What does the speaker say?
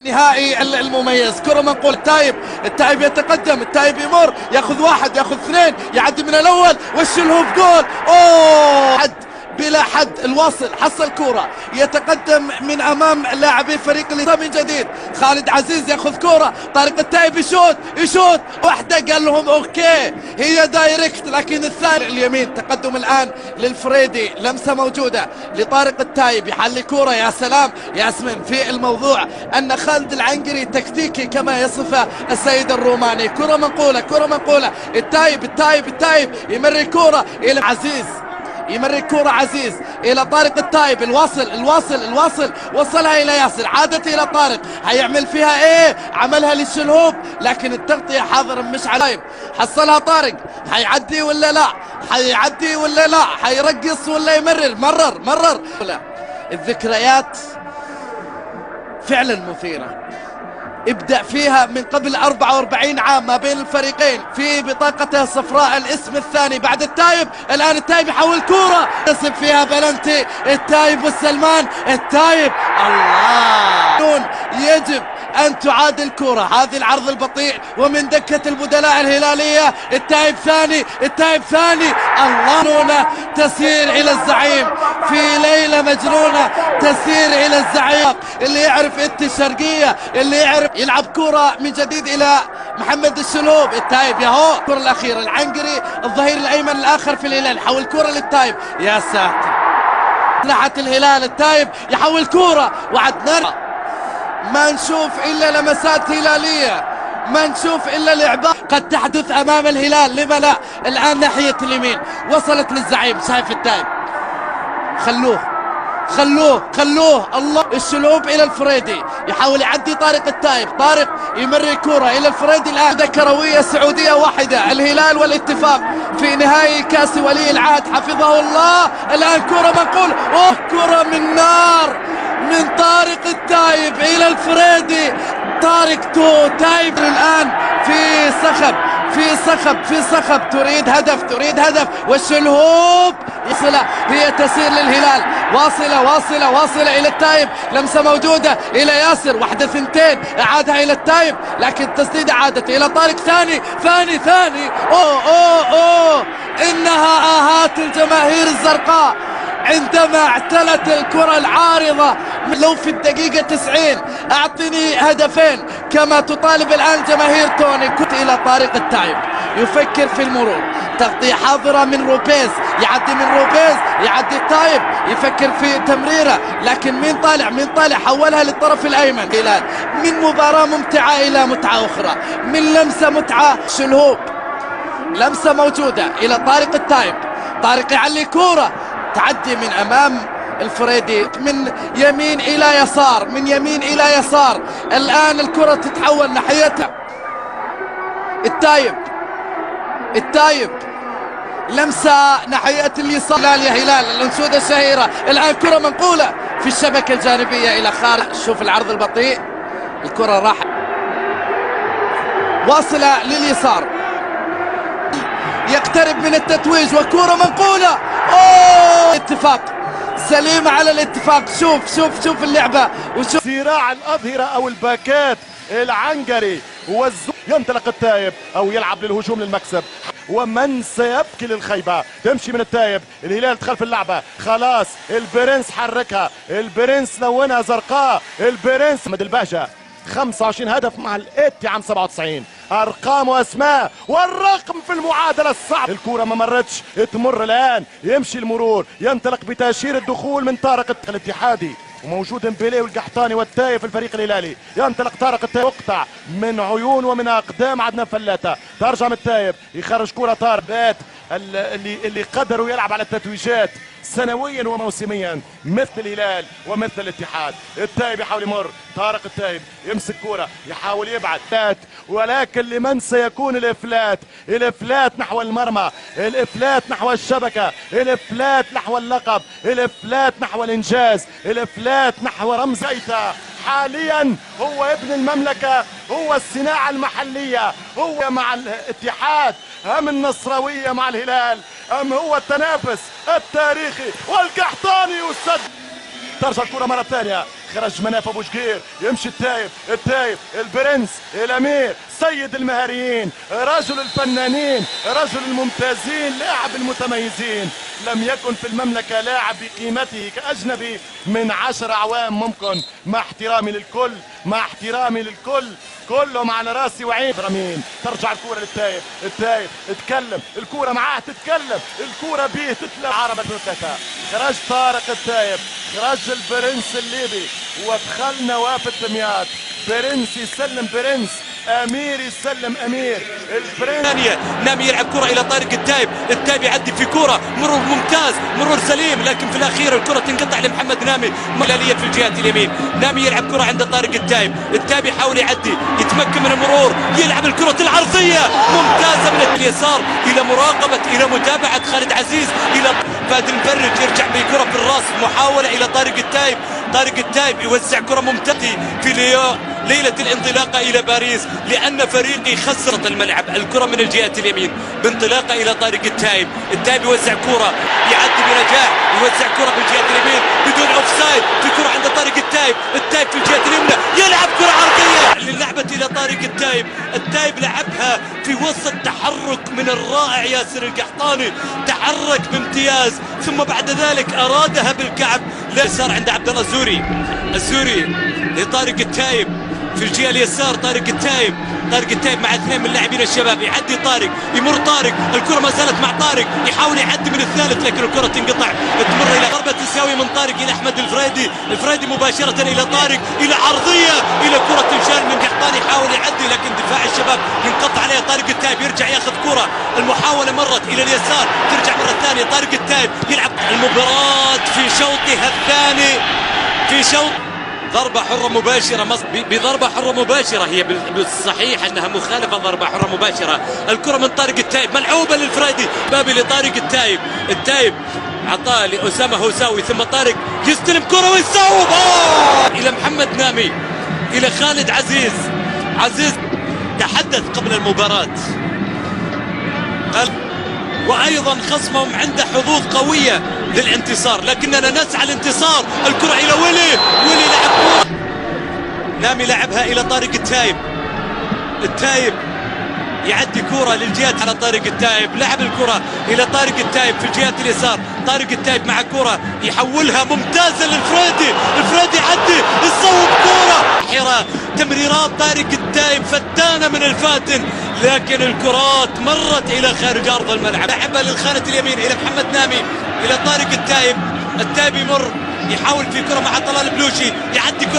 نهائي المميز. كرة منقول التايب يتقدم، التايب يمر، ياخذ واحد، ياخذ اثنين، يعدي من الاول، والشلهوب جول. اوه حد بلا حد. الواصل حصل كرة، يتقدم من امام لاعبي فريق اليسار من جديد. خالد عزيز ياخذ كرة، طارق التايب يشوت واحدة، قال لهم اوكي هي دايركت، لكن الثاني اليمين. تقدم الان للفريدي، لمسة موجودة لطارق التايب، يحلي كرة. يا سلام ياسمين في الموضوع ان خالد العنقري تكتيكي كما يصفه السيد الروماني. كرة منقولة التايب يمري كرة الى عزيز، يمرر كرة عزيز الى طارق التايب. الواصل وصلها الى ياسر، عادت الى طارق، هيعمل فيها ايه؟ عملها للشلهوب، لكن التغطية حاضر مش على حصلها طارق. هيعدي ولا لا؟ هيرقص ولا يمرر؟ مرر. الذكريات فعلا مثيرة، ابدأ فيها من قبل 44 عام ما بين الفريقين. في بطاقته الصفراء الاسم الثاني بعد التايب. الآن التايب يحول كرة، يصب فيها بلنتي. التايب والسلمان، التايب الله، يجب أن تعاد الكرة. هذه العرض البطيء ومن دكة البدلاء الهلالية. التايب ثاني الله، تسير إلى الزعيم في ليلة مجنونة، تسير إلى الزعيم اللي يعرف الشرقية، اللي يعرف يلعب كرة من جديد إلى محمد الشلهوب. التايب ياهو الكرة الأخيرة، العنقري الظهير الأيمن الآخر في الهلال، حول كرة للتايب. يا ساتر، مصلحة الهلال. التايب يحول كرة وعدنا ما نشوف إلا لمسات هلالية، ما نشوف إلا لعبات قد تحدث أمام الهلال. لما لا؟ الآن ناحية اليمين وصلت للزعيم، شايف التايب، خلوه الله. الشلهوب الى الفريدي، يحاول يعدي طارق التايب، طارق يمري كرة الى الفريدي. الان كروية سعودية واحدة، الهلال والاتفاق في نهائي كاس ولي العهد حفظه الله. الان كرة منقول، كرة من نار من طارق التايب الى الفريدي. طارق تايب الان في صخب تريد هدف، والشلهوب يصلها، هي تسير للهلال، واصلة الى التايب. لمسة موجودة الى ياسر، واحدة ثنتين، اعادها الى التايب، لكن التسديدة عادت الى طارق. ثاني اوه انها اهات الجماهير الزرقاء عندما اعتلت الكرة العارضة. لو في الدقيقة 90 اعطني هدفين كما تطالب الان جماهير توني. كنت الى طارق التايب، يفكر في المرور، تغطية حاضرة من روبيز، يعدي التايب، يفكر في تمريرة، لكن مين طالع حولها للطرف الايمن. هلال من مباراة ممتعة الى متعة اخرى، من لمسة متعة. شلهوب لمسة موجودة الى طارق التايب، طارق يعلي كورة، تعدي من امام الفريدي، من يمين الى يسار، الان الكرة تتحول ناحيتها. التايب لمسة ناحية اليسار. يا هلال الانشودة الشهيرة. الان كرة منقولة في الشبكة الجانبية الى خارج. شوف العرض البطيء، الكرة راحت واصلة لليسار، يقترب من التتويج، وكرة منقولة. اتفاق سليمة على الاتفاق. شوف اللعبة، وشوف صراع الأظهرة أو الباكات. العنقري ينطلق التايب أو يلعب للهجوم للمكسب، ومن سيبكي للخيبة. تمشي من التايب، الهلال دخل في اللعبة خلاص. البرنس حركها، البرنس لونها زرقاء. البرنس محمد البهجة 25 هدف مع الاتي عام 97، ارقام واسماء، والرقم في المعادله الصعب. الكره ما مرتش، تمر الان، يمشي المرور، ينطلق بتاشير الدخول من طارق الاتحادي، وموجود مبيلي والقحطاني والتايب في الفريق الهلالي. ينطلق طارق التايب، يقطع من عيون ومن اقدام عدنان فلاته. ترجم التايب، يخرج كره طارق بات اللي قدروا يلعب على التتويجات سنويا وموسميا مثل الهلال ومثل الاتحاد. التايب يحاول يمر، طارق التايب يمسك كرة، يحاول يبعد، ولكن لمن سيكون الافلات نحو المرمى، الافلات نحو الشبكة، الافلات نحو اللقب، الافلات نحو الانجاز، الافلات نحو رمز زيتا. حاليا هو ابن المملكة، هو الصناعة المحلية، هو مع الاتحاد، أم النصراوية مع الهلال، أم هو التنافس التاريخي. والقحطاني يسد، ترجع الكرة مرة ثانية خرج مناف ابو شقير، يمشي التايب البرنس الامير سيد المهاريين، رجل الفنانين، رجل الممتازين، لاعب المتميزين. لم يكن في المملكة لاعب بقيمته كأجنبي من 10 أعوام ممكن. مع احترامي للكل كلهم على راسي وعين. رمين ترجع الكرة التايب اتكلم، الكرة معاه تتكلم، الكرة بيه تتلف. عربة المملكة خرج طارق التايب، خرج البرنس الليبي، ودخل نواف الدمياط. برنس يسلم برنس، امير يسلم امير. البرنس نامي يلعب كرة الى طارق التايب يعدي في كرة، مرور ممتاز، مرور سليم، لكن في الاخير الكرة تنقطع لمحمد نامي. ملالية في الجهة اليمين، نامي يلعب كرة عند طارق التايب يحاول يعدي، يتمكن من المرور، يلعب الكرة العرضية ممتازة من اليسار الى مراقبة، الى متابعة خالد عزيز، الى فهد المفرج يرجع بالكرة في الراس، محاولة الى طارق التايب يوزع كرة ممتازة في ليلة الانطلاقة إلى باريس، لأن فريقي خسرت الملعب. الكرة من الجهة اليمين بانطلاقة إلى طارق التايب يوزع كرة، يعدي بنجاح، يوزع كرة في الجهة اليمين بدون أوفسايد، في كرة عند طارق التايب في الجهة اليمنى، يلعب كرة عرضية للعبة إلى طارق التايب لعبها في وسط تحرك من الرائع ياسر القحطاني، تحرك بامتياز، ثم بعد ذلك أرادها بالكعب. لا صار عند عبد الله الزوري لطارق التايب في الجهة اليسار. طارق التايب مع اثنين من اللاعبين الشباب، يعدي طارق، يمر طارق، الكرة ما زالت مع طارق، يحاول يعدي من الثالث لكن الكرة تنقطع، تمر الى ضربة تساوي من طارق الى احمد الفريدي مباشرة الى طارق، الى عرضية، الى كرة تنشال من قحطاني، يحاول يعدي لكن دفاع الشباب ينقطع عليه. طارق التايب يرجع ياخذ كرة، المحاولة مرت الى اليسار، ترجع مرة ثانية. طارق التايب يلعب المباراة في شوطها الثاني، في شوط ضربة حرة مباشرة، بضربة حرة مباشرة، هي بالصحيح انها مخالفة ضربة حرة مباشرة. الكرة من طارق التايب ملعوبة للفريدي، بابي لطارق التايب عطاها لأسامة هوساوي، ثم طارق يستلم كرة ويصوب الى محمد نامي، الى خالد عزيز تحدث قبل المباراة قال وايضا خصمهم عنده حظوظ قوية للانتصار، لكننا نسعى الانتصار. الكرة الى ويلي لعب كرة، نامي لعبها الى طارق التايب يعدي كرة للجهة على طارق التايب، لعب الكرة الى طارق التايب في الجهة اليسار. طارق التايب مع كرة يحولها ممتازة الفريدي يعدي، يصوب كرة حرة، تمريرات طارق التايب فتانة من الفاتن، لكن الكرات مرت الى خارج ارض الملعب. لعبها للخانة اليمين الى محمد نامي، الى طارق التايب يمر، يحاول في كرة مع طلال بلوشي، يعدي كرة